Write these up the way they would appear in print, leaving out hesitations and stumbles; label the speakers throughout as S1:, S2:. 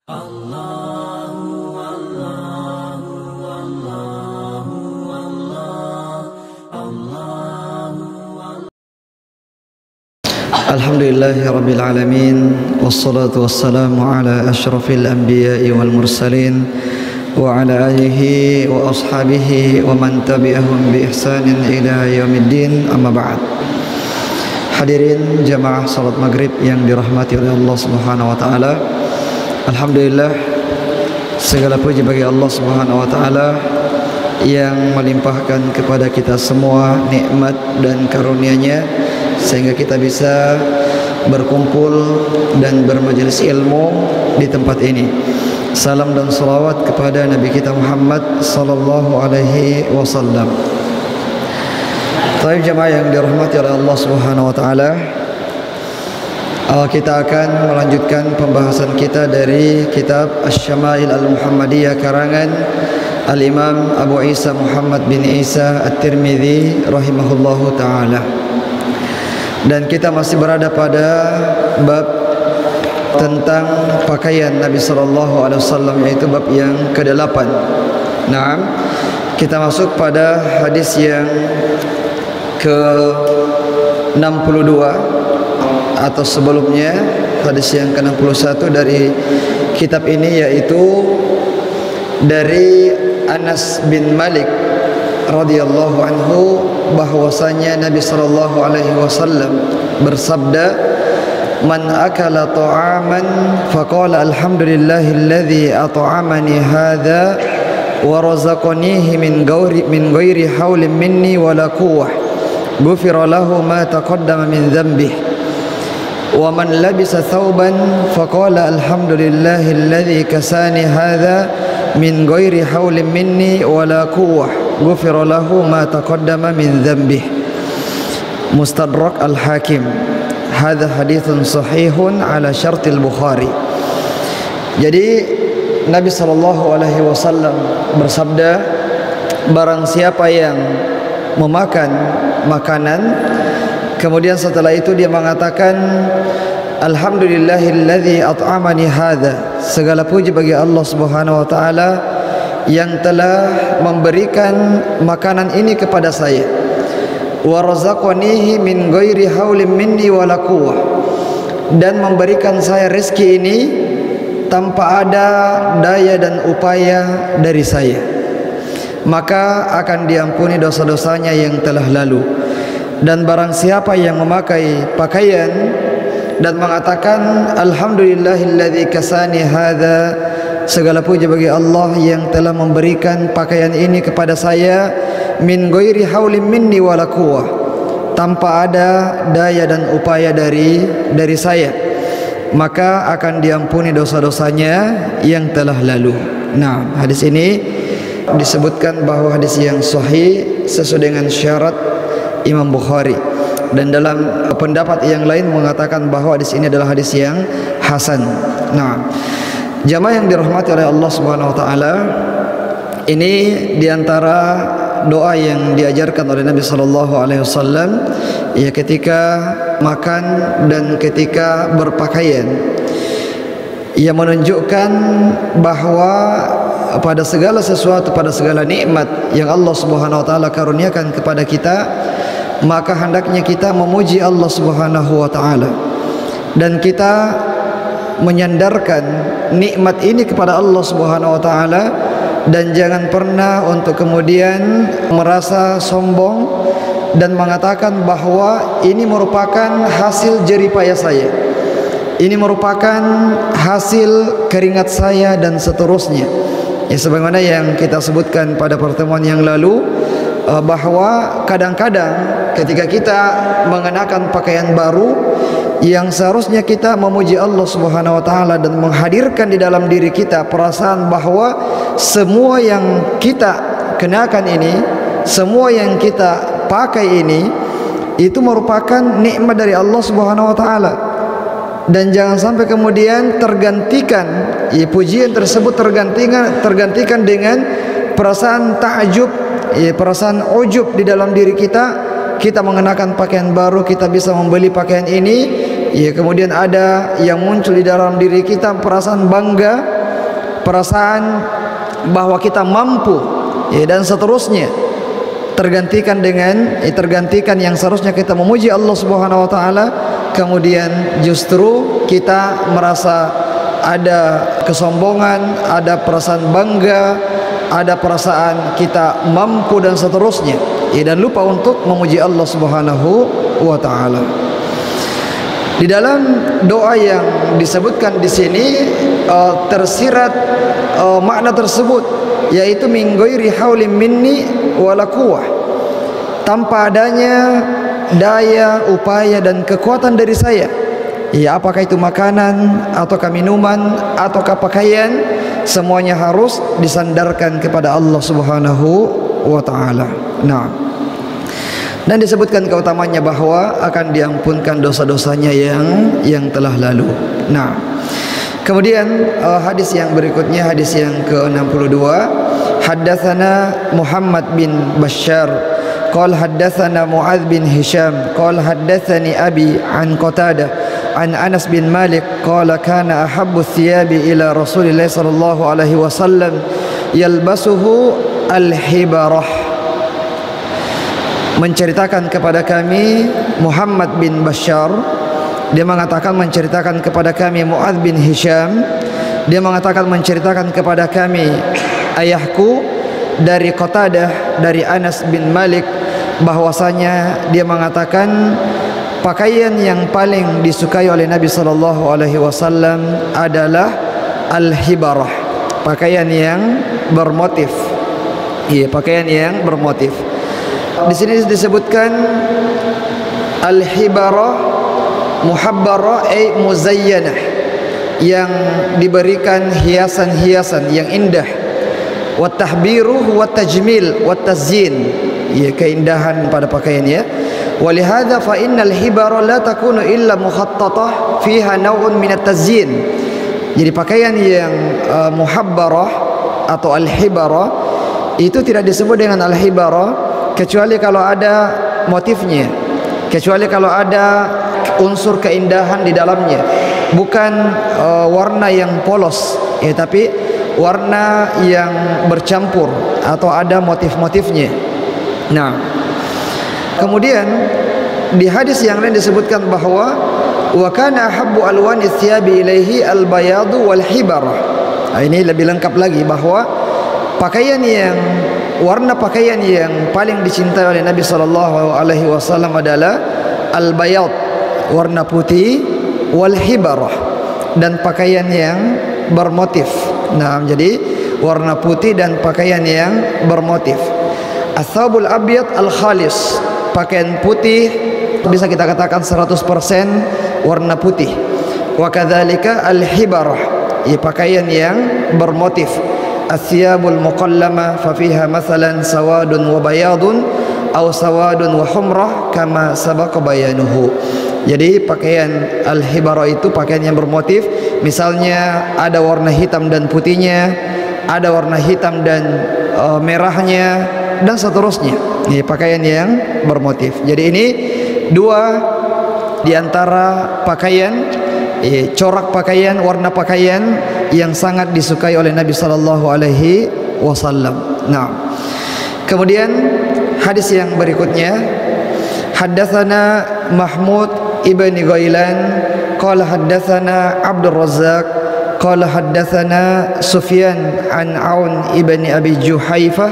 S1: Alhamdulillahirabbil alamin wassalatu wassalamu ala asyrafil anbiya'i wal mursalin wa ala alihi wa ashabihi wa man tabi'ahum bi ihsanin ila yaumiddin, amma ba'd. Hadirin jamaah salat maghrib yang dirahmati oleh Allah Subhanahu wa taala. Alhamdulillah, segala puji bagi Allah Subhanahu wa taala yang melimpahkan kepada kita semua nikmat dan karunia-Nya sehingga kita bisa berkumpul dan bermajelis ilmu di tempat ini. Salam dan salawat kepada Nabi kita Muhammad sallallahu alaihi wasallam. Baik jemaah yang dirahmati oleh Allah Subhanahu wa taala, kita akan melanjutkan pembahasan kita dari kitab Asy-Syama'il Al-Muhammadiyah karangan Al-Imam Abu Isa Muhammad bin Isa At-Tirmidzi rahimahullahu taala. Dan kita masih berada pada bab tentang pakaian Nabi sallallahu alaihi wasallam, yaitu bab yang ke-8. Naam, kita masuk pada hadis yang ke-62 atau sebelumnya hadis yang ke-61 dari kitab ini, yaitu dari Anas bin Malik radhiyallahu anhu bahwasanya Nabi sallallahu alaihi wasallam bersabda, "Man akala ta'aman faqala alhamdulillahilladzi at'amani hadza wa razaqanihi min ghairi haulin minni wala quwwah, ghufira lahu ma taqaddama min dhanbihi. Wa man labisa thawban faqala alhamdulillahilladzi kasani hadza min ghairi haulin minni wala quwwah, ghufira lahu ma taqaddama min dhanbihi." Mustadrak Al-Hakim. Hadza haditsun sahihun ala syartil Bukhari. Jadi Nabi sallallahu alaihi wasallam bersabda, barang siapa yang memakan makanan kemudian setelah itu dia mengatakan alhamdulillahilladzi at'amani hadza, segala puji bagi Allah Subhanahu wa taala yang telah memberikan makanan ini kepada saya, wa razaqanihi min ghairi haulin minni wala quwwah, dan memberikan saya rezeki ini tanpa ada daya dan upaya dari saya, maka akan diampuni dosa-dosanya yang telah lalu. Dan barang siapa yang memakai pakaian dan mengatakan alhamdulillahilladzi kasani hadza, segala puji bagi Allah yang telah memberikan pakaian ini kepada saya, min ghairi haulin minni wala quwwah, tanpa ada daya dan upaya dari saya, maka akan diampuni dosa-dosanya yang telah lalu. Nah, hadis ini disebutkan bahwa hadis yang sahih sesuai dengan syarat Imam Bukhari, dan dalam pendapat yang lain mengatakan bahwa hadis ini adalah hadis yang hasan. Nah, jamaah yang dirahmati oleh Allah Subhanahu wa taala, ini diantara doa yang diajarkan oleh Nabi sallallahu alaihi wasallam ya ketika makan dan ketika berpakaian. Ia menunjukkan bahwa pada segala sesuatu, pada segala nikmat yang Allah Subhanahu wa taala karuniakan kepada kita, maka hendaknya kita memuji Allah Subhanahu wa taala dan kita menyandarkan nikmat ini kepada Allah Subhanahu wa taala, dan jangan pernah untuk kemudian merasa sombong dan mengatakan bahwa ini merupakan hasil jerih payah saya, ini merupakan hasil keringat saya, dan seterusnya. Ya, sebagaimana yang kita sebutkan pada pertemuan yang lalu, bahwa kadang-kadang ketika kita mengenakan pakaian baru, yang seharusnya kita memuji Allah Subhanahu wa taala dan menghadirkan di dalam diri kita perasaan bahwa semua yang kita kenakan ini, semua yang kita pakai ini, itu merupakan nikmat dari Allah Subhanahu wa taala. Dan jangan sampai kemudian tergantikan, ya, pujian tersebut tergantikan dengan perasaan ta'ajub, ya, perasaan ujub di dalam diri kita. Kita mengenakan pakaian baru, kita bisa membeli pakaian ini ya, kemudian ada yang muncul di dalam diri kita perasaan bangga, perasaan bahwa kita mampu, ya, dan seterusnya, tergantikan yang seharusnya kita memuji Allah Subhanahu wa taala, kemudian justru kita merasa ada kesombongan, ada perasaan bangga, ada perasaan kita mampu dan seterusnya, ya, dan lupa untuk memuji Allah Subhanahu wa taala. Di dalam doa yang disebutkan di sini tersirat makna tersebut, yaitu min ghairi haulin minni wala quwwah, tanpa adanya daya, upaya dan kekuatan dari saya, ya, apakah itu makanan ataukah minuman ataukah pakaian, semuanya harus disandarkan kepada Allah Subhanahu wa taala. Nah, dan disebutkan keutamaannya bahwa akan diampunkan dosa-dosanya yang telah lalu. Nah, kemudian hadis yang berikutnya, hadis yang ke-62, haddatsana Muhammad bin Bashar qala haddatsana Muadz bin Hisham qala haddatsani abi an Qatadah an Anas bin Malik qala kana ahabbu thiyabi ila Rasulillah sallallahu alaihi wasallam yalbasuhu al-hibarah. Menceritakan kepada kami Muhammad bin Bashar, dia mengatakan menceritakan kepada kami Muadz bin Hisham, dia mengatakan menceritakan kepada kami ayahku dari Qatadah dari Anas bin Malik, bahwasanya dia mengatakan pakaian yang paling disukai oleh Nabi sallallahu alaihi wasallam adalah al-hibarah, pakaian yang bermotif. Iya, pakaian yang bermotif. Di sini disebutkan al-hibarah muhabbarah ay muzayyanah, yang diberikan hiasan-hiasan yang indah, wa tahbiru wa tajmil wa tazyin, ya, keindahan pada pakaian, ya. Walihada fa innal hibara la takunu illa mukhattatah fiha naw'un min at-tazyin. Jadi pakaian yang muhabbarah atau al-hibarah itu tidak disebut dengan al-hibarah kecuali kalau ada motifnya, kecuali kalau ada unsur keindahan di dalamnya, bukan warna yang polos, ya, tapi warna yang bercampur atau ada motif-motifnya. Nah, kemudian di hadis yang lain disebutkan bahwa wa kana habbu alwani thiyabi ilaihi albayadu wal hibarah. Nah, ini lebih lengkap lagi bahwa pakaian yang warna pakaian yang paling dicintai oleh Nabi sallallahu alaihi wasallam adalah al-bayad, warna putih, wal hibarah, dan pakaian yang bermotif. Nah, jadi warna putih dan pakaian yang bermotif. As-thawbul abyad al-khalis, pakaian putih bisa kita katakan 100% warna putih. Wa kadzalika al-hibarah, ya, pakaian yang bermotif. Athiyabul muqallama fa fiha mathalan sawadun wa bayadun aw sawadun wa humrah kama sabaqa bayanuhu. Jadi pakaian al-hibarah itu pakaian yang bermotif, misalnya ada warna hitam dan putihnya, ada warna hitam dan merahnya, dan seterusnya. Ini pakaian yang bermotif. Jadi ini dua di antara pakaian, corak pakaian, warna pakaian yang sangat disukai oleh Nabi sallallahu alaihi wasallam. Nah, kemudian hadis yang berikutnya, haddatsana Mahmud ibni Ghailan qala haddatsana Abdul Razzaq qala haddatsana Sufyan an Aun ibni Abi Juhaifah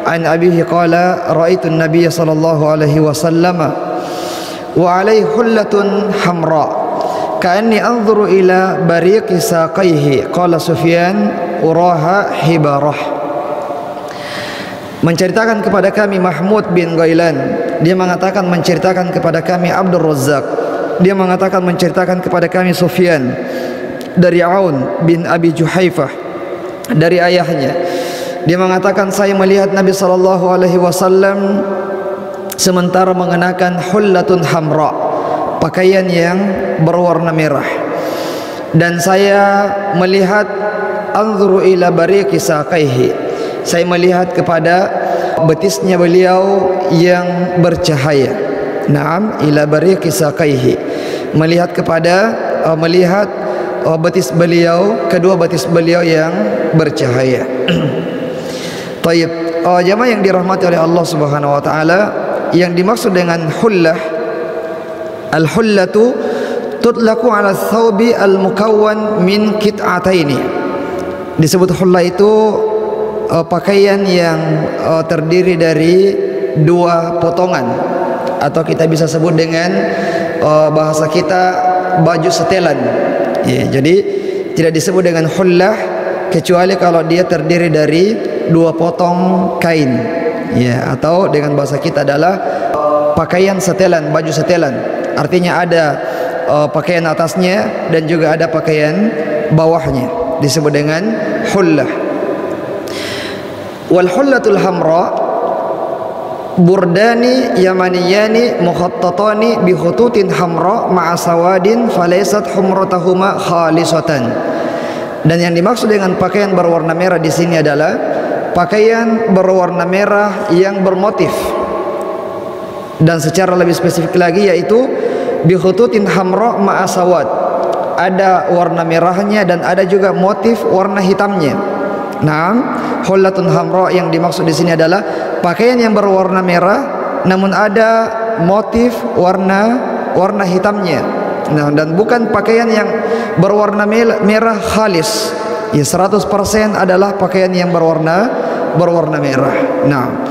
S1: an abihi qala raaitu an-nabiy sallallahu alaihi wasallam wa alaihi hullatun hamra ka'anni anzuru ila bariqi saqaihi qala Sufyan uraha hibarah. Menceritakan kepada kami Mahmud bin Ghailan, dia mengatakan menceritakan kepada kami Abdul Razzaq, dia mengatakan menceritakan kepada kami Sufyan dari Aun bin Abi Juhaifah dari ayahnya, dia mengatakan saya melihat Nabi sallallahu alaihi wasallam sementara mengenakan hullatun hamra, pakaian yang berwarna merah, dan saya melihat anzuru ila bariqi saqaihi, saya melihat kepada betisnya beliau yang bercahaya. Naam, ila bariqi saqaihi melihat kepada betis beliau, kedua betis beliau yang bercahaya. Taib, jamaah yang dirahmati oleh Allah Subhanahu wa taala, yang dimaksud dengan hullah, al-hullatu tutlaqu 'ala thawbi al-mukawwan min qit'ataini. Disebut hullah itu pakaian yang terdiri dari dua potongan, atau kita bisa sebut dengan bahasa kita baju setelan. Ya, jadi tidak disebut dengan hullah kecuali kalau dia terdiri dari dua potong kain, ya, atau dengan bahasa kita adalah pakaian setelan, baju setelan. Artinya ada pakaian atasnya dan juga ada pakaian bawahnya, disebut dengan hullah. Wal hullatul hamra burdani yamaniyani mukhattatani bi khututin hamra ma'a sawadin falaysat humratahuma khalisatan. Dan yang dimaksud dengan pakaian berwarna merah di sini adalah pakaian berwarna merah yang bermotif, dan secara lebih spesifik lagi yaitu bi khututin hamra ma'a sawad, ada warna merahnya dan ada juga motif warna hitamnya. Nah, hullatun hamra yang dimaksud di sini adalah pakaian yang berwarna merah namun ada motif warna hitamnya. Nah, dan bukan pakaian yang berwarna merah khalis. Ya, 100% adalah pakaian yang berwarna merah. Nah,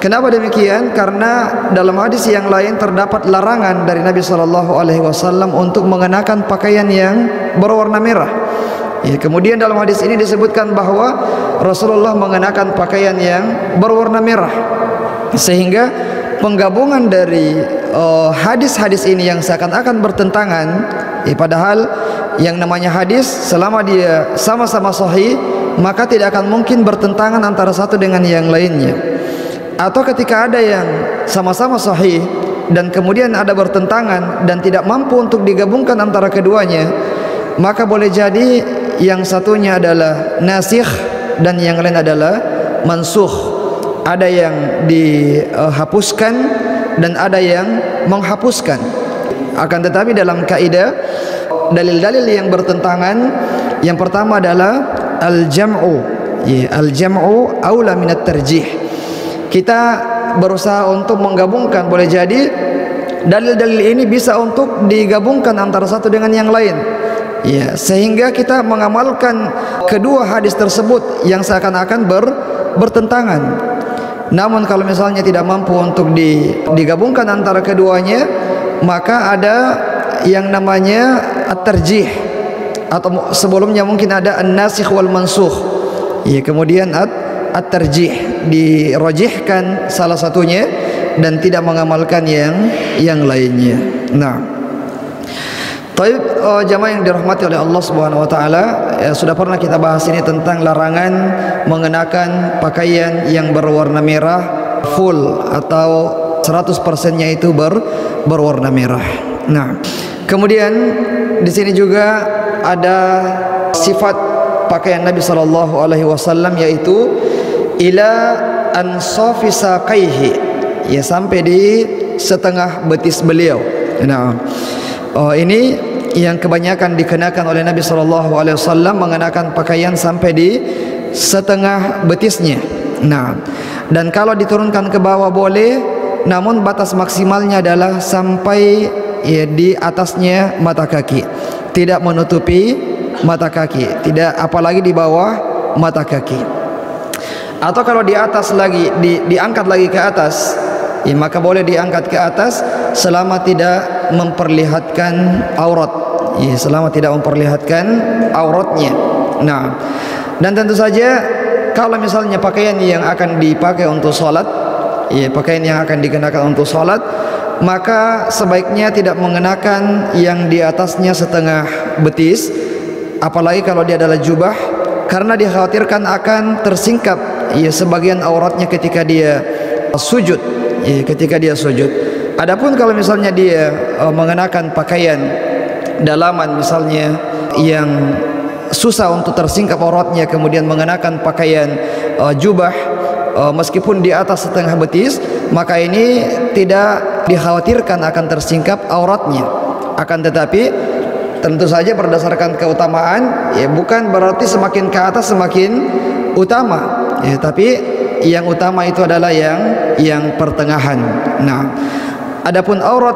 S1: kenapa demikian? Karena dalam hadis yang lain terdapat larangan dari Nabi sallallahu alaihi wasallam untuk mengenakan pakaian yang berwarna merah. Ya, kemudian dalam hadis ini disebutkan bahwa Rasulullah mengenakan pakaian yang berwarna merah, sehingga penggabungan dari hadis-hadis ini yang seakan-akan bertentangan, padahal yang namanya hadis selama dia sama-sama sahih maka tidak akan mungkin bertentangan antara satu dengan yang lainnya. Atau ketika ada yang sama-sama sahih dan kemudian ada bertentangan dan tidak mampu untuk digabungkan antara keduanya, maka boleh jadi yang satunya adalah nasikh dan yang lain adalah mansukh. Ada yang dihapuskan dan ada yang menghapuskan. Akan tetapi dalam kaidah dalil-dalil yang bertentangan, yang pertama adalah al-jam'u. Al-jam'u aula min at-tarjih. Kita berusaha untuk menggabungkan, boleh jadi dalil-dalil ini bisa untuk digabungkan antara satu dengan yang lain. Ya, sehingga kita mengamalkan kedua hadis tersebut yang seakan-akan bertentangan. Namun kalau misalnya tidak mampu untuk digabungkan antara keduanya, maka ada yang namanya at-tarjih, atau sebelumnya mungkin ada an-nasikh wal mansukh. Ya, kemudian at-tarjih, dirajihkan salah satunya dan tidak mengamalkan yang lainnya. Nah, taib, jamaah yang dirahmati oleh Allah Subhanahu wa taala, sudah pernah kita bahas ini tentang larangan mengenakan pakaian yang berwarna merah full atau 100%-nya itu berwarna merah. Nah, kemudian di sini juga ada sifat pakaian Nabi sallallahu alaihi wasallam, yaitu ila ansafi saqaihi, ya, sampai di setengah betis beliau. Nah, ini yang kebanyakan dikenakan oleh Nabi sallallahu alaihi wasallam, mengenakan pakaian sampai di setengah betisnya. Nah, dan kalau diturunkan ke bawah boleh, namun batas maksimalnya adalah sampai, ya, di atasnya mata kaki, tidak menutupi mata kaki, tidak apalagi di bawah mata kaki. Atau kalau di atas lagi, diangkat lagi ke atas, ya, maka boleh diangkat ke atas selama tidak memperlihatkan aurat, ya, selama tidak memperlihatkan auratnya. Nah, dan tentu saja kalau misalnya pakaian yang akan dipakai untuk sholat, ya, pakaian yang akan dikenakan untuk sholat, maka sebaiknya tidak mengenakan yang di atasnya setengah betis, apalagi kalau dia adalah jubah, karena dikhawatirkan akan tersingkap, ya, sebagian auratnya ketika dia sujud, ya, ketika dia sujud. Adapun kalau misalnya dia mengenakan pakaian dalaman misalnya yang susah untuk tersingkap auratnya, kemudian mengenakan pakaian jubah meskipun di atas setengah betis, maka ini tidak dikhawatirkan akan tersingkap auratnya. Akan tetapi tentu saja berdasarkan keutamaan, ya bukan berarti semakin ke atas semakin utama, ya, tapi yang utama itu adalah yang pertengahan. Nah, adapun aurat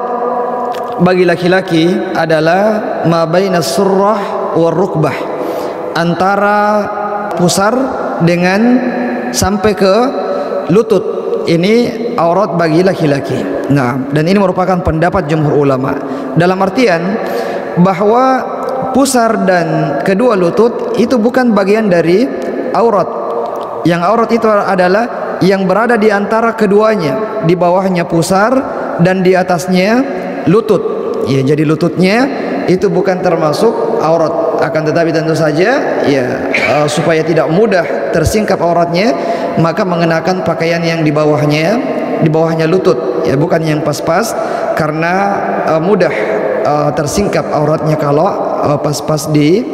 S1: bagi laki-laki adalah ma bainas surrah war rukbah, antara pusar dengan sampai ke lutut. Ini aurat bagi laki-laki. Nah, dan ini merupakan pendapat jumhur ulama, dalam artian bahwa pusar dan kedua lutut itu bukan bagian dari aurat. Yang aurat itu adalah yang berada di antara keduanya, di bawahnya pusar dan di atasnya lutut. Ya, jadi lututnya itu bukan termasuk aurat. Akan tetapi tentu saja ya supaya tidak mudah tersingkap auratnya, maka mengenakan pakaian yang di bawahnya lutut, ya bukan yang pas-pas, karena mudah tersingkap auratnya kalau pas-pas di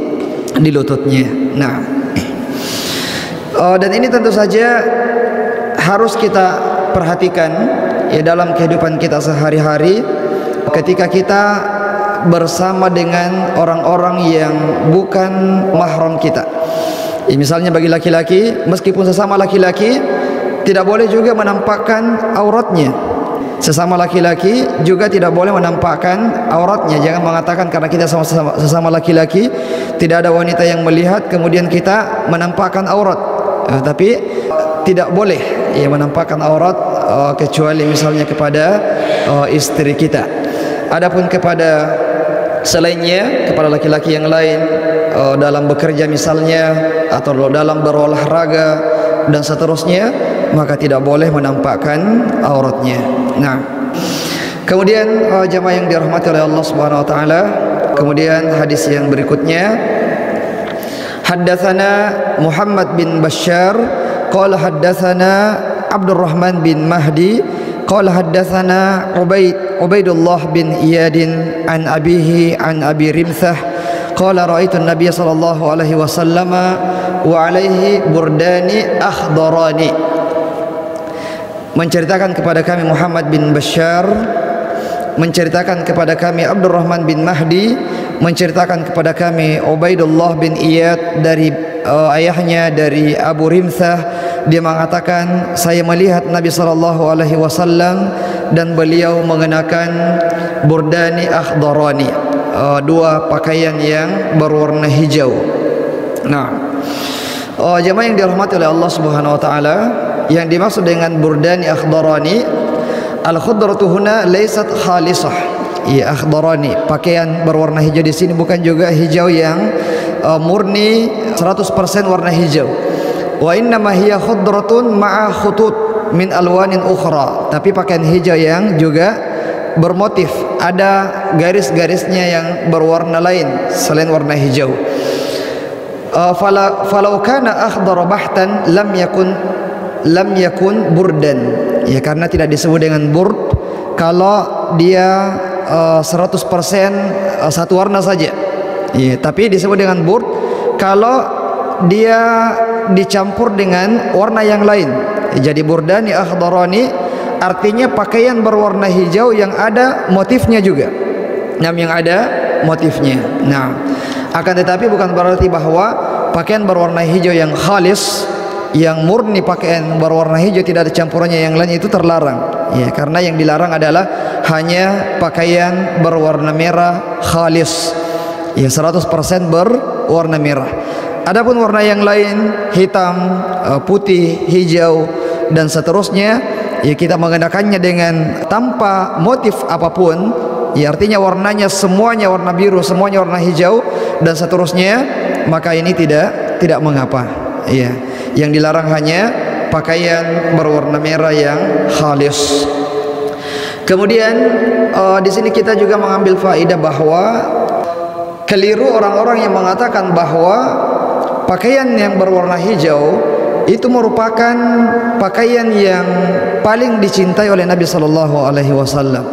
S1: lututnya. Nah, dan ini tentu saja harus kita perhatikan ya dalam kehidupan kita sehari-hari ketika kita bersama dengan orang-orang yang bukan mahram kita. Ya, misalnya bagi laki-laki, meskipun sesama laki-laki, tidak boleh juga menampakkan auratnya. Sesama laki-laki juga tidak boleh menampakkan auratnya. Jangan mengatakan karena kita sesama laki-laki tidak ada wanita yang melihat kemudian kita menampakkan aurat. Tapi tidak boleh ya menampakkan aurat kecuali misalnya kepada istri kita. Adapun kepada selainnya, kepada laki-laki yang lain dalam bekerja misalnya atau dalam berolahraga dan seterusnya, maka tidak boleh menampakkan auratnya. Nah, kemudian jamaah yang dirahmati oleh Allah Subhanahu wa taala, kemudian hadis yang berikutnya, haddatsana Muhammad bin Bashar qala haddatsana Abdurrahman bin Mahdi qala haddatsana Ubaidullah bin Iyadin an abihi an Abi Rimsah qala ra'aitu an-nabiy sallallahu alaihi wasallam wa alaihi burdani akhdarani. Menceritakan kepada kami Muhammad bin Bashar, menceritakan kepada kami Abdurrahman bin Mahdi, menceritakan kepada kami Ubaidullah bin Iyad dari ayahnya dari Abu Rimsah. Dia mengatakan saya melihat Nabi sallallahu alaihi wasallam dan beliau mengenakan burdani akhdarani, dua pakaian yang berwarna hijau. Nah, jemaah yang dirahmati oleh Allah Subhanahu wa taala, yang dimaksud dengan burdani akhdarani, al-khudratu huna laysat khalisah. Ya, akhdarani, pakaian berwarna hijau di sini bukan juga hijau yang murni 100% warna hijau. Wa innama hiya khudratun ma'a khutut min alwanin ukhra, tapi pakaian hijau yang juga bermotif, ada garis-garisnya yang berwarna lain selain warna hijau. Falau kana akhdar bahtan lam yakun burdan, ya karena tidak disebut dengan burd kalau dia 100% satu warna saja, ya, tapi disebut dengan burd kalau dia dicampur dengan warna yang lain. Jadi burdani akhdarani artinya pakaian berwarna hijau yang ada motifnya juga. Yang ada motifnya. Nah, akan tetapi bukan berarti bahwa pakaian berwarna hijau yang khalis, yang murni pakaian berwarna hijau tidak ada campurannya yang lain itu terlarang. Ya, karena yang dilarang adalah hanya pakaian berwarna merah khalis. Ya, 100% berwarna merah. Adapun warna yang lain, hitam, putih, hijau dan seterusnya, ya kita mengenakannya dengan tanpa motif apapun, ya artinya warnanya semuanya warna biru, semuanya warna hijau dan seterusnya, maka ini tidak mengapa. Ya, yang dilarang hanya pakaian berwarna merah yang khalis. Kemudian di sini kita juga mengambil faedah bahwa keliru orang-orang yang mengatakan bahwa pakaian yang berwarna hijau itu merupakan pakaian yang paling dicintai oleh Nabi sallallahu alaihi wasallam.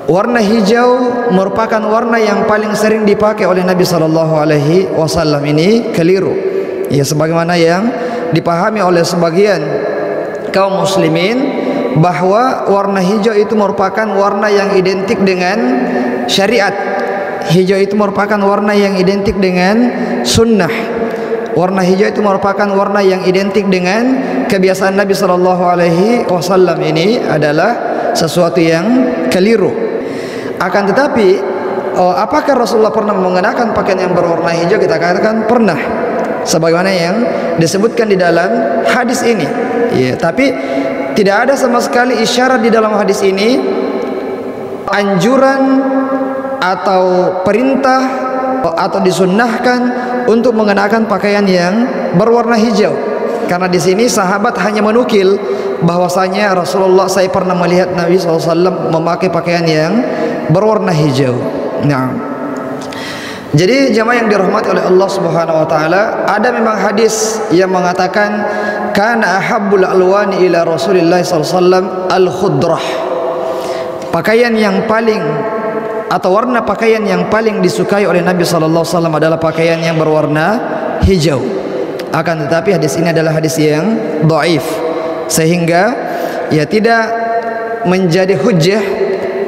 S1: Warna hijau merupakan warna yang paling sering dipakai oleh Nabi sallallahu alaihi wasallam. Ini keliru. Ya, sebagaimana yang dipahami oleh sebagian kaum muslimin bahwa warna hijau itu merupakan warna yang identik dengan syariat. Hijau itu merupakan warna yang identik dengan sunnah. Warna hijau itu merupakan warna yang identik dengan kebiasaan Nabi sallallahu alaihi wasallam. Ini adalah sesuatu yang keliru. Akan tetapi, apakah Rasulullah pernah mengenakan pakaian yang berwarna hijau? Kita katakan pernah, sebagaimana yang disebutkan di dalam hadis ini. Ya, tapi tidak ada sama sekali isyarat di dalam hadis ini anjuran atau perintah atau disunnahkan untuk mengenakan pakaian yang berwarna hijau. Karena di sini sahabat hanya menukil bahwasanya Rasulullah, saya pernah melihat Nabi SAW memakai pakaian yang berwarna hijau. Nah, jadi jamaah yang dirahmati oleh Allah Subhanahu wa taala, ada memang hadis yang mengatakan kana ahabbul alwani ila Rasulillah sallallahu alaihi wasallam al-khudrah. Pakaian yang paling atau warna pakaian yang paling disukai oleh Nabi sallallahu alaihi wasallam adalah pakaian yang berwarna hijau. Akan tetapi hadis ini adalah hadis yang dhaif, sehingga ya tidak menjadi hujjah,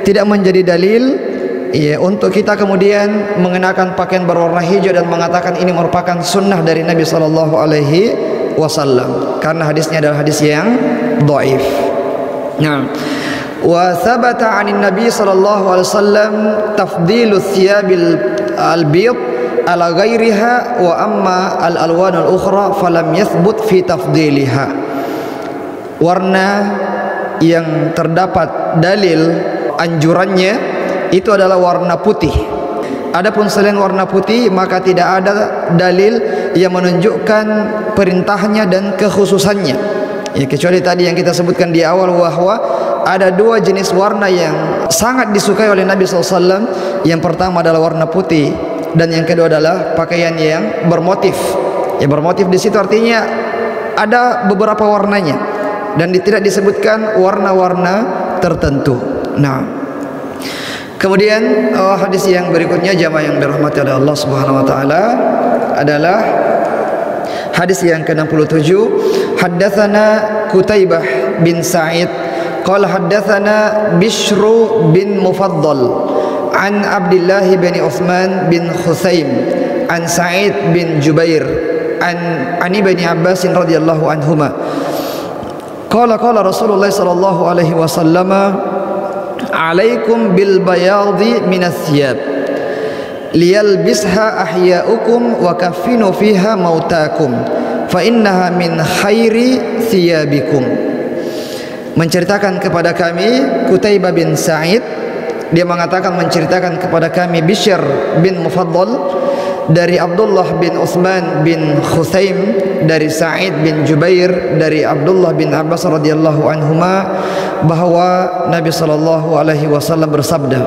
S1: tidak menjadi dalil ya untuk kita kemudian mengenakan pakaian berwarna hijau dan mengatakan ini merupakan sunnah dari Nabi sallallahu alaihi wasallam, karena hadisnya adalah hadis yang dhaif. Nah, wa thabata 'anil Nabi sallallahu alaihi wasallam tafdilu thiyabil al-biyad ala ghairiha wa amma al-alwan al-ukhra falam yathbut fi tafdiliha. Warna yang terdapat dalil anjurannya itu adalah warna putih. Adapun selain warna putih maka tidak ada dalil yang menunjukkan perintahnya dan kekhususannya. Ya, kecuali tadi yang kita sebutkan di awal bahwa ada dua jenis warna yang sangat disukai oleh Nabi SAW. Yang pertama adalah warna putih, dan yang kedua adalah pakaian yang bermotif. Ya, bermotif di situ artinya ada beberapa warnanya dan tidak disebutkan warna-warna tertentu. Nah, kemudian hadis yang berikutnya jamaah yang dirahmati oleh Allah Subhanahu wa taala adalah hadis yang ke-67. Haddatsana Qutaibah bin Sa'id qala haddatsana Bishr bin Mufaddal an Abdullah bin Uthman bin Khusaim an Sa'id bin Jubair an Ibni Abbas radhiyallahu anhuma qala Rasulullah sallallahu alaihi wasallam alaikum bil bayadi minas thiyab liyalbisha ahya'ukum wa kaffinu fiha mautakum fa innaha min khairi thiyabikum. Menceritakan kepada kami Qutaibah bin Sa'id, dia mengatakan menceritakan kepada kami Bishr bin Mufaddal dari Abdullah bin Uthman bin Khusaim dari Sa'id bin Jubair dari Abdullah bin Abbas radhiyallahu anhuma bahwa Nabi sallallahu alaihi wasallam bersabda,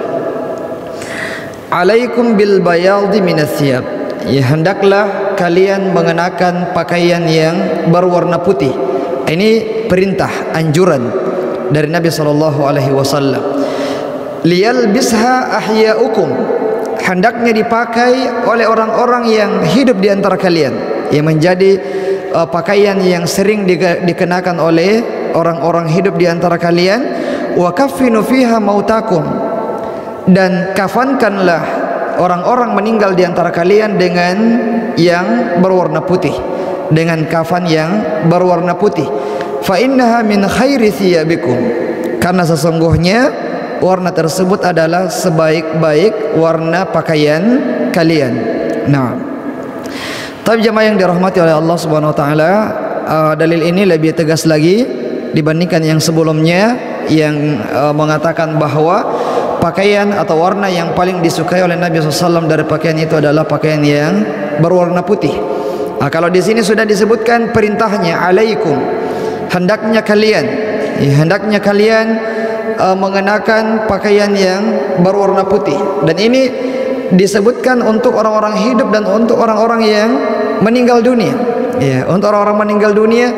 S1: alaikum bil bayadi minas thiyab, ya hendaklah kalian mengenakan pakaian yang berwarna putih. Ini perintah, anjuran dari Nabi sallallahu alaihi wasallam. Liyalbisha ahya'ukum, hendaknya dipakai oleh orang-orang yang hidup di antara kalian, yang menjadi pakaian yang sering dikenakan oleh orang-orang hidup di antara kalian. Wa kaffinu fiha mautakum, dan kafankanlah orang-orang meninggal di antara kalian dengan yang berwarna putih, dengan kafan yang berwarna putih. Fa innaha min khairi thiyabikum, karena sesungguhnya warna tersebut adalah sebaik-baik warna pakaian kalian. Nah, tapi jemaah yang dirahmati oleh Allah Subhanahu wa taala, dalil ini lebih tegas lagi dibandingkan yang sebelumnya yang mengatakan bahwa pakaian atau warna yang paling disukai oleh Nabi SAW dari pakaian itu adalah pakaian yang berwarna putih. Nah, kalau di sini sudah disebutkan perintahnya, alaikum, hendaknya kalian mengenakan pakaian yang berwarna putih, dan ini disebutkan untuk orang-orang hidup dan untuk orang-orang yang meninggal dunia. Ya, untuk orang-orang meninggal dunia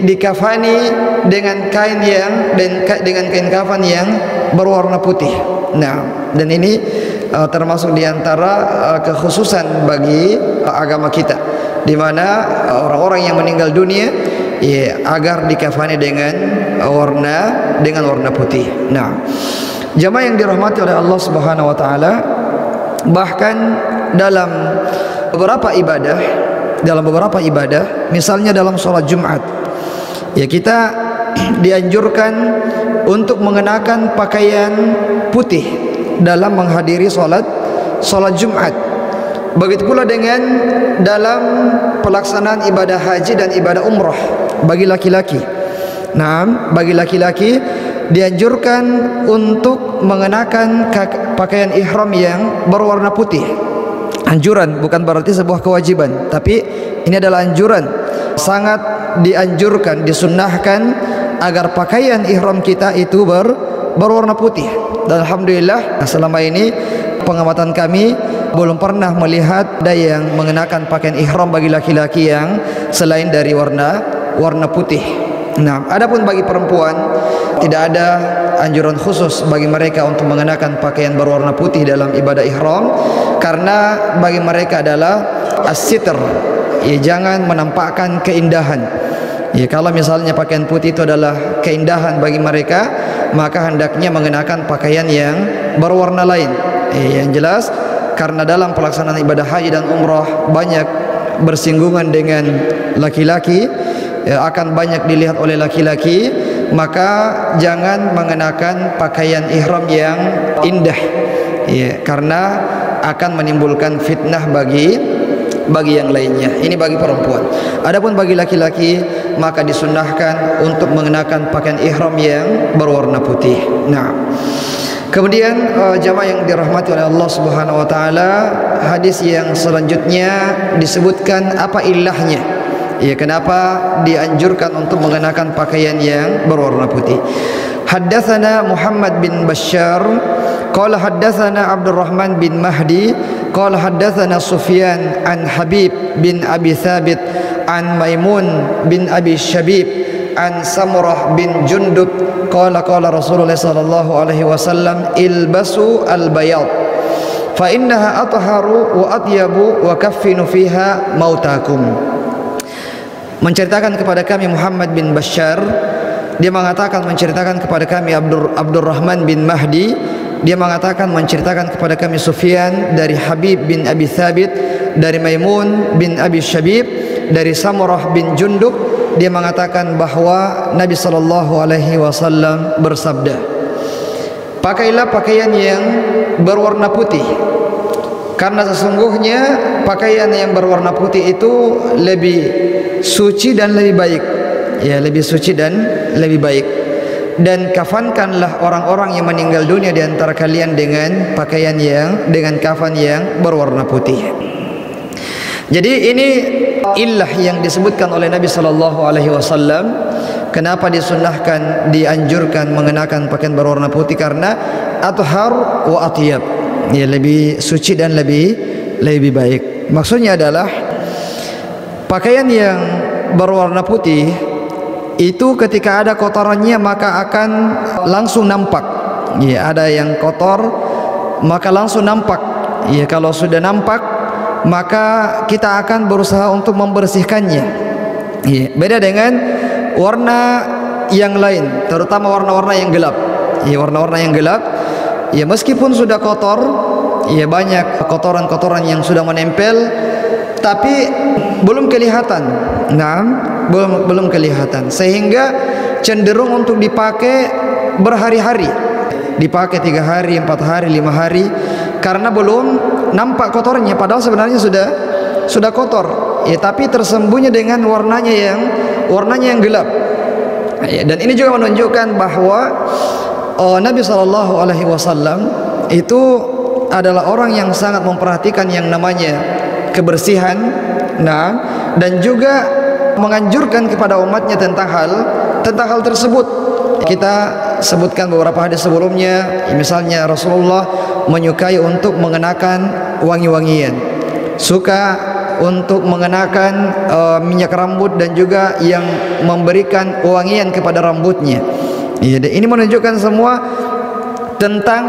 S1: dikafani dengan kain kafan yang berwarna putih. Nah, dan ini termasuk diantara kekhususan bagi agama kita, di mana orang-orang yang meninggal dunia ya agar dikafani dengan warna putih. Nah, Jamaah yang dirahmati oleh Allah Subhanahu wa taala, bahkan dalam beberapa ibadah, misalnya dalam sholat Jumat, ya kita dianjurkan untuk mengenakan pakaian putih dalam menghadiri sholat Jumat. Begitu pula dengan dalam pelaksanaan ibadah haji dan ibadah umrah bagi laki-laki. Nah, bagi laki-laki dianjurkan untuk mengenakan pakaian ihram yang berwarna putih. Anjuran, bukan berarti sebuah kewajiban, tapi ini adalah anjuran. Sangat dianjurkan, disunnahkan agar pakaian ihram kita itu berwarna putih. Dan alhamdulillah selama ini pengamatan kami belum pernah melihat ada yang mengenakan pakaian ihram bagi laki-laki yang selain dari warna putih. Nah, adapun bagi perempuan tidak ada anjuran khusus bagi mereka untuk mengenakan pakaian berwarna putih dalam ibadah ihram, karena bagi mereka adalah as-sitr, ya, jangan menampakkan keindahan. Ya, kalau misalnya pakaian putih itu adalah keindahan bagi mereka, maka hendaknya mengenakan pakaian yang berwarna lain. Yang jelas karena dalam pelaksanaan ibadah haji dan umrah banyak bersinggungan dengan laki-laki, ya, akan banyak dilihat oleh laki-laki, maka jangan mengenakan pakaian ihram yang indah, ya, karena akan menimbulkan fitnah bagi yang lainnya. Ini bagi perempuan. Adapun bagi laki-laki, maka disunnahkan untuk mengenakan pakaian ihram yang berwarna putih. Nah, kemudian jamaah yang dirahmati oleh Allah Subhanahu wa taala, hadis yang selanjutnya disebutkan apa ilahnya. Ya, kenapa dianjurkan untuk mengenakan pakaian yang berwarna putih. Haddatsana Muhammad bin Bashar qala haddatsana Abdurrahman bin Mahdi qala haddatsana Sufyan an Habib bin Abi Thabit an Maimun bin Abi Shabib an Samurah bin Jundub qala Rasulullah sallallahu alaihi wasallam ilbasu al-bayad fa innaha atharu wa atyabu wa kaffinu fiha mautakum. Menceritakan kepada kami Muhammad bin Bashar, dia mengatakan menceritakan kepada kami Abdurrahman bin Mahdi, dia mengatakan menceritakan kepada kami Sufyan dari Habib bin Abi Thabit, dari Maimun bin Abi Shabib, dari Samurah bin Jundub. Dia mengatakan bahwa Nabi sallallahu alaihi wasallam bersabda, pakailah pakaian yang berwarna putih, karena sesungguhnya pakaian yang berwarna putih itu lebih suci dan lebih baik, ya, lebih suci dan lebih baik. Dan kafankanlah orang-orang yang meninggal dunia di antara kalian dengan pakaian dengan kafan yang berwarna putih. Jadi ini illah yang disebutkan oleh Nabi sallallahu alaihi wasallam kenapa disunnahkan, dianjurkan mengenakan pakaian berwarna putih, karena athhar wa atyab, ya, lebih suci dan lebih baik. Maksudnya adalah pakaian yang berwarna putih itu ketika ada kotorannya maka akan langsung nampak. Ya, ada yang kotor maka langsung nampak. Ya, kalau sudah nampak maka kita akan berusaha untuk membersihkannya. Ya, beda dengan warna yang lain, terutama warna-warna yang gelap. Ya, warna-warna yang gelap, ya, meskipun sudah kotor, ya, banyak kotoran-kotoran yang sudah menempel, tapi belum kelihatan. Nah, belum kelihatan, sehingga cenderung untuk dipakai berhari-hari, dipakai 3 hari, 4 hari, 5 hari, karena belum nampak kotornya, padahal sebenarnya sudah kotor, ya, tapi tersembunyi dengan warnanya yang gelap. Ya, dan ini juga menunjukkan bahwa Nabi sallallahu alaihi wasallam itu adalah orang yang sangat memperhatikan yang namanya kebersihan, nah, dan juga menganjurkan kepada umatnya tentang hal tersebut. Kita sebutkan beberapa hadis sebelumnya, misalnya Rasulullah menyukai untuk mengenakan wangi-wangian, suka untuk mengenakan minyak rambut dan juga yang memberikan wangian kepada rambutnya. Ya, ini menunjukkan semua tentang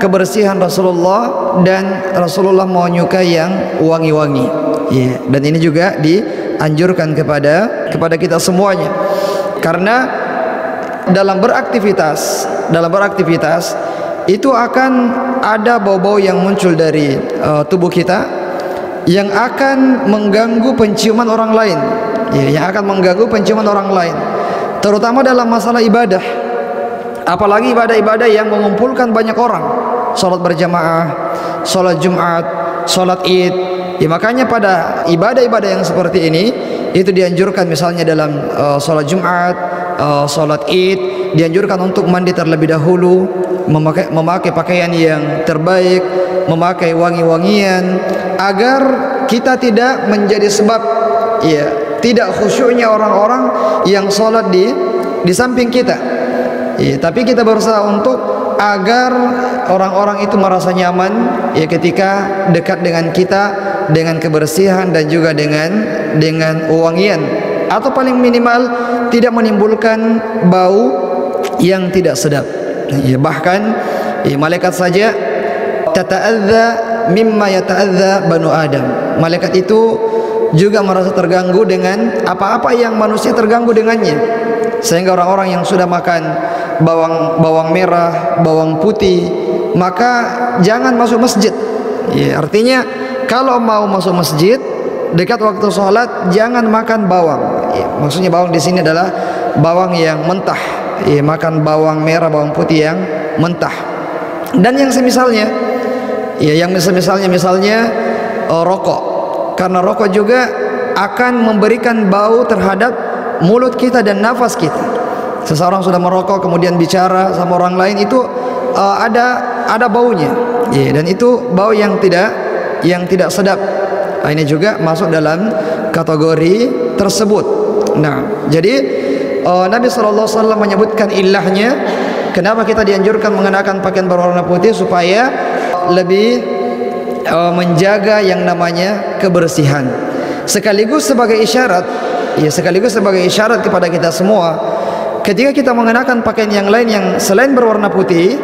S1: kebersihan Rasulullah, dan Rasulullah menyukai yang wangi-wangi. Ya, dan ini juga dianjurkan kepada kita semuanya, karena dalam beraktivitas itu akan ada bau-bau yang muncul dari tubuh kita yang akan mengganggu penciuman orang lain, ya, yang akan mengganggu penciuman orang lain, terutama dalam masalah ibadah, apalagi ibadah-ibadah yang mengumpulkan banyak orang, sholat berjamaah, sholat Jumat, sholat Id. Ya, makanya pada ibadah-ibadah yang seperti ini itu dianjurkan, misalnya dalam sholat Jumat, sholat Id, dianjurkan untuk mandi terlebih dahulu, memakai pakaian yang terbaik, memakai wangi-wangian, agar kita tidak menjadi sebab, ya, tidak khusyuknya orang-orang yang sholat di samping kita. Ya, tapi kita berusaha untuk agar orang-orang itu merasa nyaman, ya, ketika dekat dengan kita, dengan kebersihan dan juga dengan wangian, atau paling minimal tidak menimbulkan bau yang tidak sedap. Ya, bahkan ya, malaikat saja tata'adza mimma yata'adza banu Adam. Malaikat itu juga merasa terganggu dengan apa-apa yang manusia terganggu dengannya. Sehingga orang-orang yang sudah makan bawang merah, bawang putih, maka jangan masuk masjid. Ya, artinya kalau mau masuk masjid dekat waktu sholat, jangan makan bawang. Ya, maksudnya bawang di sini adalah bawang yang mentah. Ya, makan bawang merah, bawang putih yang mentah. Dan yang semisalnya, ya, yang misalnya rokok. Karena rokok juga akan memberikan bau terhadap mulut kita dan nafas kita. Seseorang sudah merokok kemudian bicara sama orang lain, itu ada baunya. Ya, dan itu bau yang tidak sedap. Nah, ini juga masuk dalam kategori tersebut. Nah, jadi Nabi SAW menyebutkan ilahnya kenapa kita dianjurkan mengenakan pakaian berwarna putih, supaya lebih menjaga yang namanya kebersihan, sekaligus sebagai isyarat, ya, sekaligus sebagai isyarat kepada kita semua, ketika kita mengenakan pakaian yang lain yang selain berwarna putih,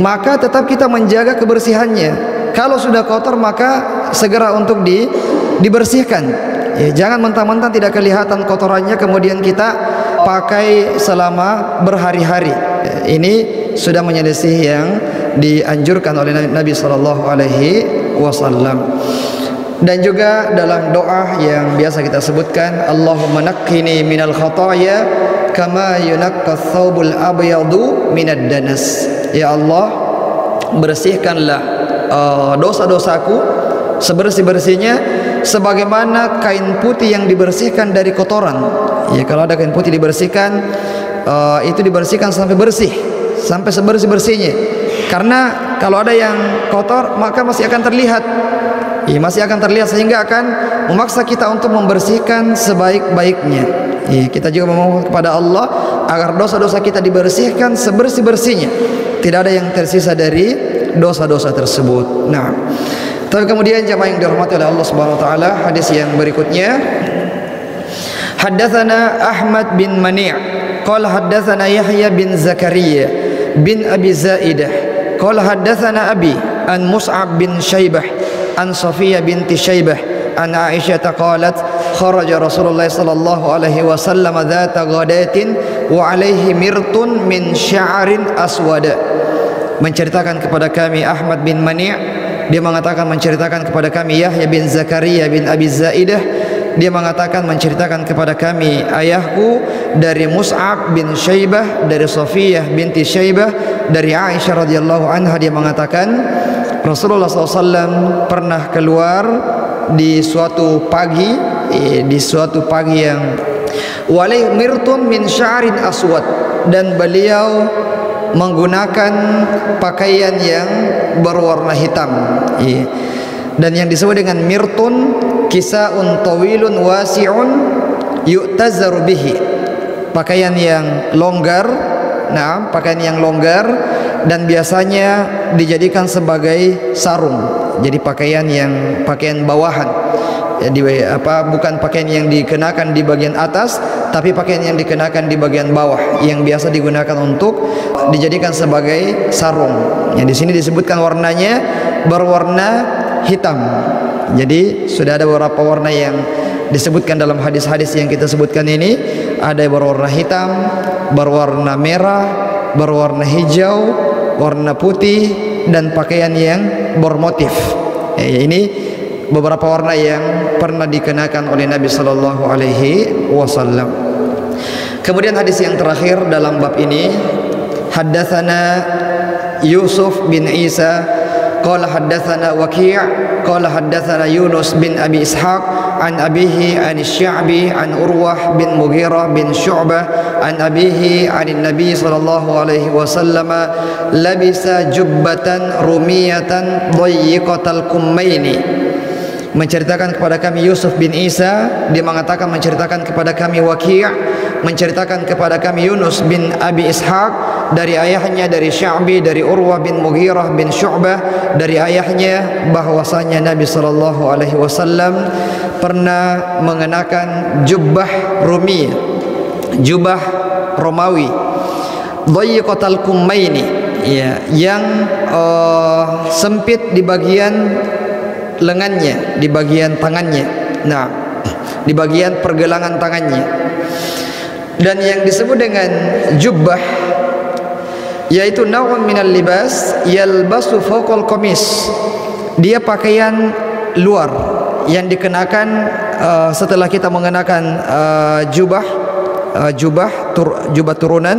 S1: maka tetap kita menjaga kebersihannya. Kalau sudah kotor, maka segera untuk dibersihkan. Ya, jangan mentah-mentah tidak kelihatan kotorannya kemudian kita pakai selama berhari-hari. Ini sudah menyelisih yang dianjurkan oleh Nabi Sallallahu Alaihi Wasallam. Dan juga dalam doa yang biasa kita sebutkan, Allahumma naqqini minal khataaya kama yunaqqa thawbul abyadu minad danas. Ya Allah, bersihkanlah dosa-dosaku sebersih-bersihnya sebagaimana kain putih yang dibersihkan dari kotoran. Ya, kalau ada kain putih dibersihkan, itu dibersihkan sampai bersih, sampai sebersih-bersihnya. Karena kalau ada yang kotor, maka masih akan terlihat. Ya, masih akan terlihat, sehingga akan memaksa kita untuk membersihkan sebaik-baiknya. Ya, kita juga memohon kepada Allah agar dosa-dosa kita dibersihkan sebersih-bersihnya, tidak ada yang tersisa dari dosa-dosa tersebut. Nah, tapi kemudian jamaah yang dirahmati oleh Allah Subhanahu wa taala, hadis yang berikutnya, haddatsana Ahmad bin Mani' qala haddatsana Yahya bin Zakaria bin Abi Zaidah qala haddatsana Abi an Mus'ab bin Syaibah an Safiyah binti Syaibah an Aisyah qalat kharaja Rasulullah sallallahu alaihi wasallam dzata ghadatin wa alaihi mirtun min sya'rin aswada. Menceritakan kepada kami Ahmad bin Mani', dia mengatakan menceritakan kepada kami Yahya bin Zakaria bin Abi Zaidah, dia mengatakan menceritakan kepada kami ayahku dari Mus'ab bin Syaibah, dari Safiyah binti Syaibah, dari Aisyah radhiyallahu anha, dia mengatakan Rasulullah SAW pernah keluar di suatu pagi, yang walai mirtun min sya'rin aswad, dan beliau menggunakan pakaian yang berwarna hitam. Dan yang disebut dengan mirtun, kisaun tawilun wasi'un yu'tazaru bihi, pakaian yang longgar. Nah, pakaian yang longgar dan biasanya dijadikan sebagai sarung. Jadi pakaian bawahan. Jadi bukan pakaian yang dikenakan di bagian atas, tapi pakaian yang dikenakan di bagian bawah, yang biasa digunakan untuk dijadikan sebagai sarung. Yang di sini disebutkan warnanya berwarna hitam. Jadi sudah ada beberapa warna yang disebutkan dalam hadis-hadis yang kita sebutkan ini. Ada berwarna hitam, berwarna merah, berwarna hijau, warna putih, dan pakaian yang bermotif. Ini beberapa warna yang pernah dikenakan oleh Nabi sallallahu alaihi wasallam. Kemudian hadis yang terakhir dalam bab ini, haddatsana Yusuf bin Isa qala haddatsana Waqi' qala haddatsana Yunus bin Abi Ishaq an abihi an Sya'bi an Urwah bin Mughirah bin Syu'bah an abihi an Nabi sallallahu alaihi wasallam labisa jubbatan rumiyatan dayyiqatal kummaini. Menceritakan kepada kami Yusuf bin Isa, dia mengatakan menceritakan kepada kami Waqi', menceritakan kepada kami Yunus bin Abi Ishaq dari ayahnya dari Sya'bi dari Urwah bin Mughirah bin Syu'bah dari ayahnya bahwasanya Nabi sallallahu alaihi wasallam pernah mengenakan jubbah Rumi, jubah Romawi, dayyiqatal kummaini, ya, yang sempit di bagian lengannya, di bagian tangannya, nah, di bagian pergelangan tangannya. Dan yang disebut dengan jubbah yaitu naw'un minal libas yalbasu fawqal qamis, dia pakaian luar yang dikenakan setelah kita mengenakan jubah turunan,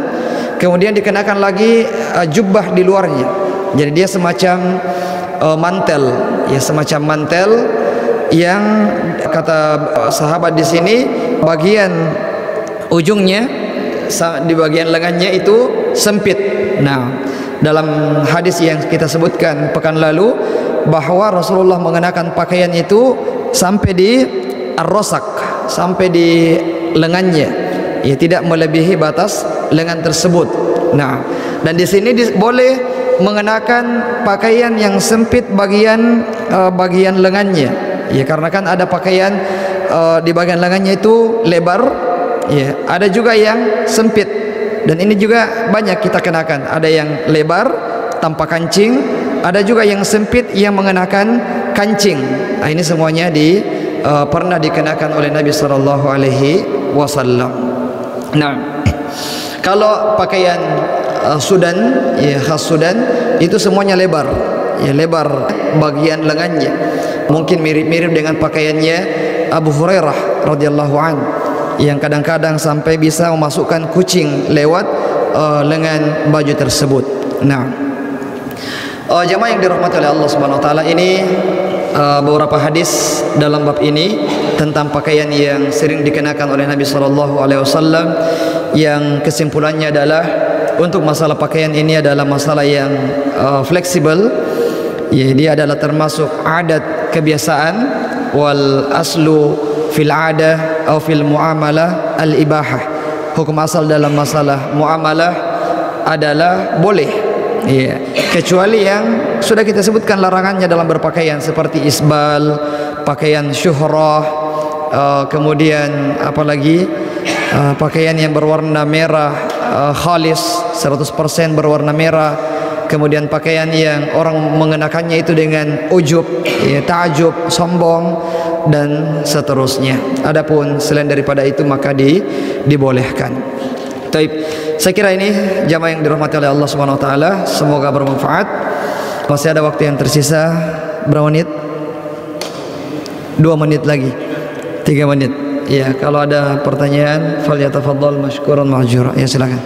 S1: kemudian dikenakan lagi jubbah di luarnya. Jadi dia semacam mantel, ya, semacam mantel yang kata sahabat di sini bagian ujungnya di bagian lengannya itu sempit. Nah, dalam hadis yang kita sebutkan pekan lalu bahwa Rasulullah mengenakan pakaian itu sampai di ar-rasak, sampai di lengannya, ya, tidak melebihi batas lengan tersebut. Nah, dan di sini boleh mengenakan pakaian yang sempit bagian lengannya, ya, karena kan ada pakaian di bagian lengannya itu lebar, ya, ada juga yang sempit, dan ini juga banyak kita kenakan. Ada yang lebar tanpa kancing, ada juga yang sempit yang mengenakan kancing. Nah, ini semuanya pernah dikenakan oleh Nabi sallallahu alaihi wasallam. Nah, kalau pakaian Sudan, ya, khas Sudan, itu semuanya lebar, ya, lebar bagian lengannya. Mungkin mirip-mirip dengan pakaiannya Abu Hurairah radhiyallahu an, yang kadang-kadang sampai bisa memasukkan kucing lewat lengan baju tersebut. Nah, jamaah yang dirahmati oleh Allah Subhanahu wa taala, ini beberapa hadis dalam bab ini tentang pakaian yang sering dikenakan oleh Nabi sallallahu alaihi wasallam, yang kesimpulannya adalah untuk masalah pakaian ini adalah masalah yang fleksibel, ya, dia adalah termasuk adat kebiasaan, wal aslu fil adah atau fil muamalah al ibahah. Hukum asal dalam masalah muamalah adalah boleh, ya, kecuali yang sudah kita sebutkan larangannya dalam berpakaian, seperti isbal, pakaian syuhrah, kemudian apalagi pakaian yang berwarna merah, khalis 100% berwarna merah, kemudian pakaian yang orang mengenakannya itu dengan ujub, ya, ta'ajub, sombong, dan seterusnya. Adapun selain daripada itu maka dibolehkan. Taib, saya kira ini jamaah yang dirahmati oleh Allah Subhanahu wa taala, semoga bermanfaat. Masih ada waktu yang tersisa berapa menit? 2 menit lagi, 3 menit. Ya, kalau ada pertanyaan, falyatafaddal mashkuran ma'jura. Ya, silakan.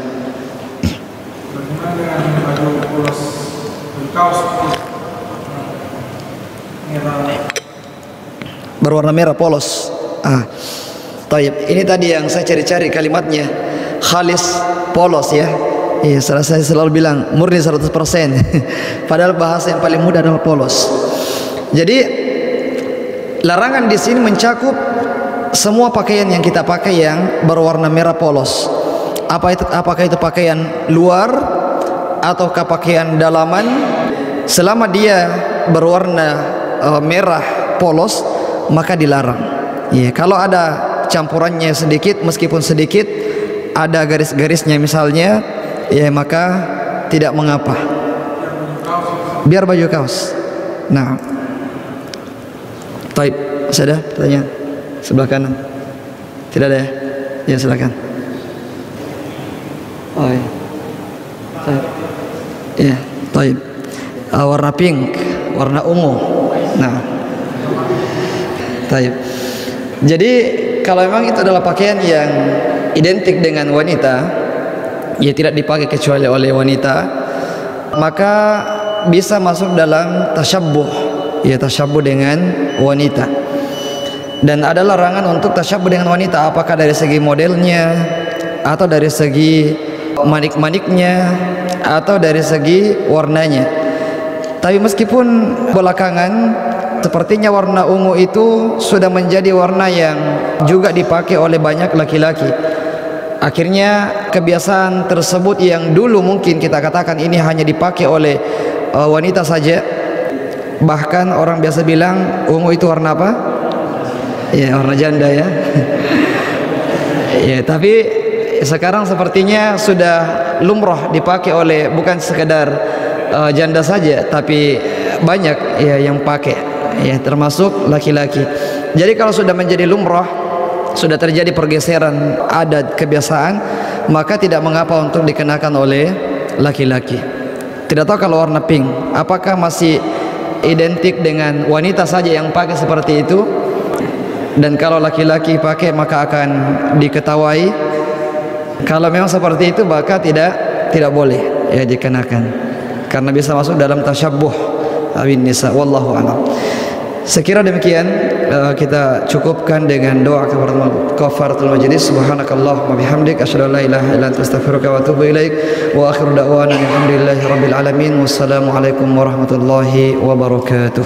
S2: Bagaimana dengan baju polos kaos merah?
S1: Berwarna merah polos. Taib. Ini tadi yang saya cari-cari kalimatnya, khalis polos, ya. Iya, saya selalu bilang murni 100%. Padahal bahasa yang paling mudah adalah polos. Jadi larangan di sini mencakup semua pakaian yang kita pakai yang berwarna merah polos. Apakah itu pakaian luar ataukah pakaian dalaman, selama dia berwarna merah polos maka dilarang. Ya, kalau ada campurannya sedikit, meskipun sedikit ada garis-garisnya misalnya, ya, maka tidak mengapa. Biar baju kaos. Nah, taib. Masih ada pertanyaan? Sebelah kanan. Tidak ada, ya? Ya, silakan. Oh, ya. Ya, Taib. Warna pink, warna ungu. Nah, taib. Jadi kalau memang itu adalah pakaian yang identik dengan wanita, ya tidak dipakai kecuali oleh wanita, maka bisa masuk dalam tasyabbuh, ya tasyabbuh dengan wanita. Dan ada larangan untuk tasyabbuh dengan wanita, apakah dari segi modelnya, atau dari segi manik-maniknya, atau dari segi warnanya. Tapi meskipun belakangan sepertinya warna ungu itu sudah menjadi warna yang juga dipakai oleh banyak laki-laki. Akhirnya kebiasaan tersebut yang dulu mungkin kita katakan ini hanya dipakai oleh wanita saja, bahkan orang biasa bilang ungu itu warna apa? Ya, warna janda ya. Ya, tapi sekarang sepertinya sudah lumrah dipakai oleh bukan sekedar janda saja, tapi banyak ya yang pakai, ya termasuk laki-laki. Jadi kalau sudah menjadi lumrah, sudah terjadi pergeseran adat kebiasaan, maka tidak mengapa untuk dikenakan oleh laki-laki. Tidak tahu kalau warna pink apakah masih identik dengan wanita saja yang pakai seperti itu, dan kalau laki-laki pakai maka akan diketawai. Kalau memang seperti itu maka tidak boleh ya dikenakan, karena bisa masuk dalam tasyabbuh bin nisa. Wallahu a'lam. Sekira demikian kita cukupkan dengan doa kafaratul majlis. Subhanakallahumma bihamdik asyhadu an la ilaha illa anta astaghfiruka wa atubu ilaik. Wa akhiru da'wana alhamdulillahi rabbil alamin. Wassalamu alaikum warahmatullahi wabarakatuh.